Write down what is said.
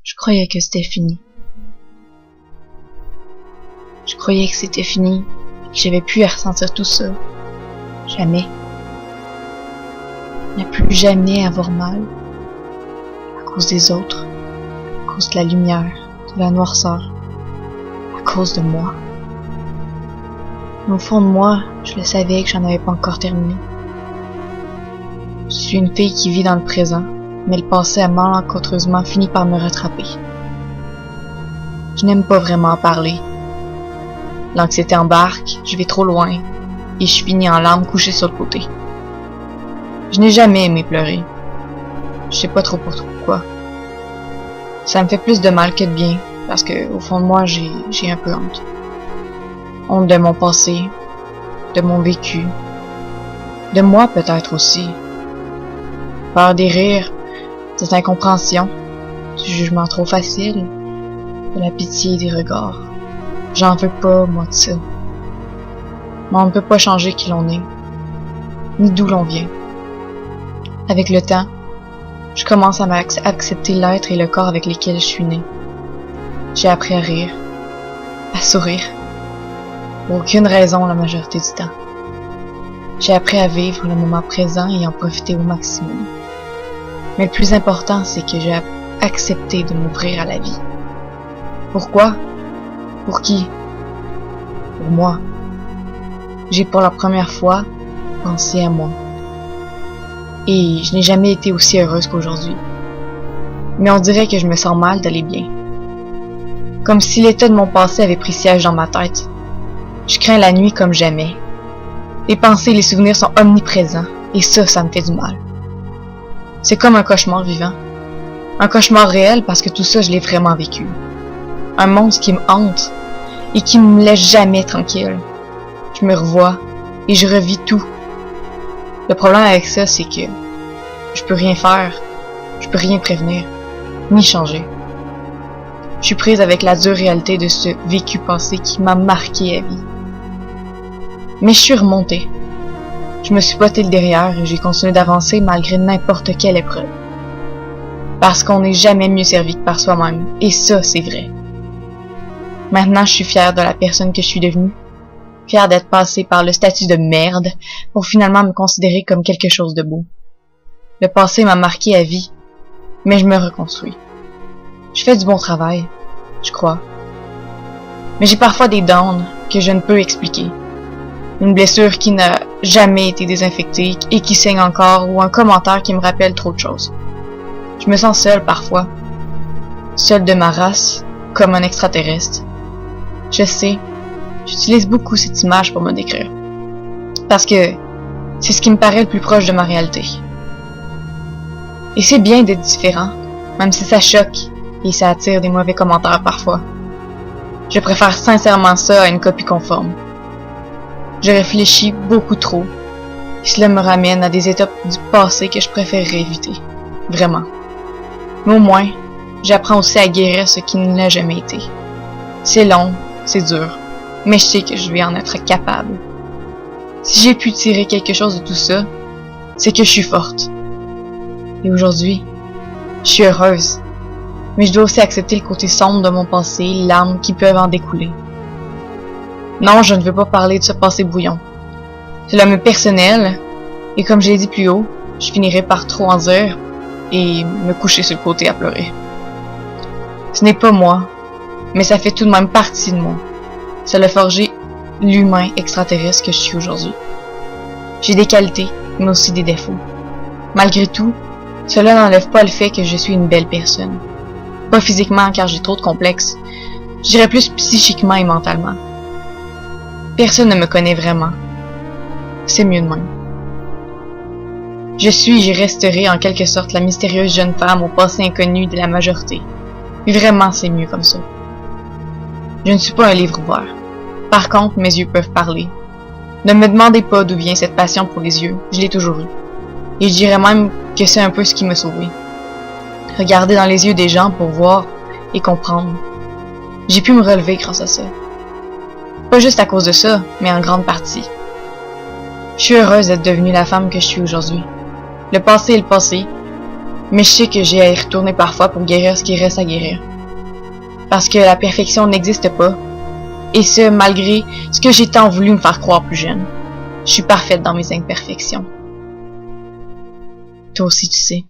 Je croyais que c'était fini. Je croyais que c'était fini, que j'avais plus à ressentir tout ça. Jamais. Ne plus jamais avoir mal. À cause des autres. À cause de la lumière, de la noirceur. À cause de moi. Mais au fond de moi, je le savais que j'en avais pas encore terminé. Je suis une fille qui vit dans le présent, mais le passé a malencontreusement fini par me rattraper. Je n'aime pas vraiment en parler. L'anxiété embarque, je vais trop loin, et je finis en larmes couchées sur le côté. Je n'ai jamais aimé pleurer. Je sais pas trop pourquoi. Ça me fait plus de mal que de bien, parce que au fond de moi, j'ai un peu honte. Honte de mon passé, de mon vécu, de moi peut-être aussi. Peur des rires, des incompréhensions, du jugement trop facile, de la pitié des regards. J'en veux pas, moi, de ça. Mais on ne peut pas changer qui l'on est, ni d'où l'on vient. Avec le temps, je commence à accepter l'être et le corps avec lesquels je suis née. J'ai appris à rire, à sourire, pour aucune raison la majorité du temps. J'ai appris à vivre le moment présent et en profiter au maximum. Mais le plus important, c'est que j'ai accepté de m'ouvrir à la vie. Pourquoi? Pour qui? Pour moi. J'ai pour la première fois pensé à moi. Et je n'ai jamais été aussi heureuse qu'aujourd'hui. Mais on dirait que je me sens mal d'aller bien. Comme si l'état de mon passé avait pris siège dans ma tête. Je crains la nuit comme jamais. Les pensées et les souvenirs sont omniprésents. Et ça me fait du mal. C'est comme un cauchemar vivant. Un cauchemar réel parce que tout ça, je l'ai vraiment vécu. Un monstre qui me hante et qui ne me laisse jamais tranquille. Je me revois et je revis tout. Le problème avec ça, c'est que je peux rien faire, je peux rien prévenir, ni changer. Je suis prise avec la dure réalité de ce vécu passé qui m'a marqué à vie. Mais je suis remontée. Je me suis botté le derrière et j'ai continué d'avancer malgré n'importe quelle épreuve. Parce qu'on n'est jamais mieux servi que par soi-même, et ça, c'est vrai. Maintenant, je suis fière de la personne que je suis devenue, fière d'être passée par le statut de merde pour finalement me considérer comme quelque chose de beau. Le passé m'a marqué à vie, mais je me reconstruis. Je fais du bon travail, je crois. Mais j'ai parfois des downs que je ne peux expliquer. Une blessure qui n'a jamais été désinfectée et qui saigne encore, ou un commentaire qui me rappelle trop de choses. Je me sens seule parfois. Seule de ma race, comme un extraterrestre. Je sais, j'utilise beaucoup cette image pour me décrire. Parce que c'est ce qui me paraît le plus proche de ma réalité. Et c'est bien d'être différent, même si ça choque et ça attire des mauvais commentaires parfois. Je préfère sincèrement ça à une copie conforme. Je réfléchis beaucoup trop, et cela me ramène à des étapes du passé que je préférerais éviter. Vraiment. Mais au moins, j'apprends aussi à guérir ce qui ne l'a jamais été. C'est long, c'est dur, mais je sais que je vais en être capable. Si j'ai pu tirer quelque chose de tout ça, c'est que je suis forte. Et aujourd'hui, je suis heureuse. Mais je dois aussi accepter le côté sombre de mon passé, les larmes qui peuvent en découler. Non, je ne veux pas parler de ce passé bouillon. Cela m'est personnel, et comme je l'ai dit plus haut, je finirai par trop en dire et me coucher sur le côté à pleurer. Ce n'est pas moi, mais ça fait tout de même partie de moi. Ça l'a forgé l'humain extraterrestre que je suis aujourd'hui. J'ai des qualités, mais aussi des défauts. Malgré tout, cela n'enlève pas le fait que je suis une belle personne. Pas physiquement car j'ai trop de complexes, je dirais plus psychiquement et mentalement. Personne ne me connaît vraiment. C'est mieux de même. Je suis et resterai en quelque sorte la mystérieuse jeune femme au passé inconnu de la majorité. Et vraiment, c'est mieux comme ça. Je ne suis pas un livre ouvert. Par contre, mes yeux peuvent parler. Ne me demandez pas d'où vient cette passion pour les yeux, je l'ai toujours eu. Et je dirais même que c'est un peu ce qui m'a sauvée. Regarder dans les yeux des gens pour voir et comprendre. J'ai pu me relever grâce à ça. Pas juste à cause de ça, mais en grande partie. Je suis heureuse d'être devenue la femme que je suis aujourd'hui. Le passé est le passé, Mais je sais que j'ai à y retourner parfois pour guérir ce qui reste à guérir. Parce que la perfection n'existe pas. Et ce, malgré ce que j'ai tant voulu me faire croire plus jeune. Je suis parfaite dans mes imperfections. Toi aussi, tu sais.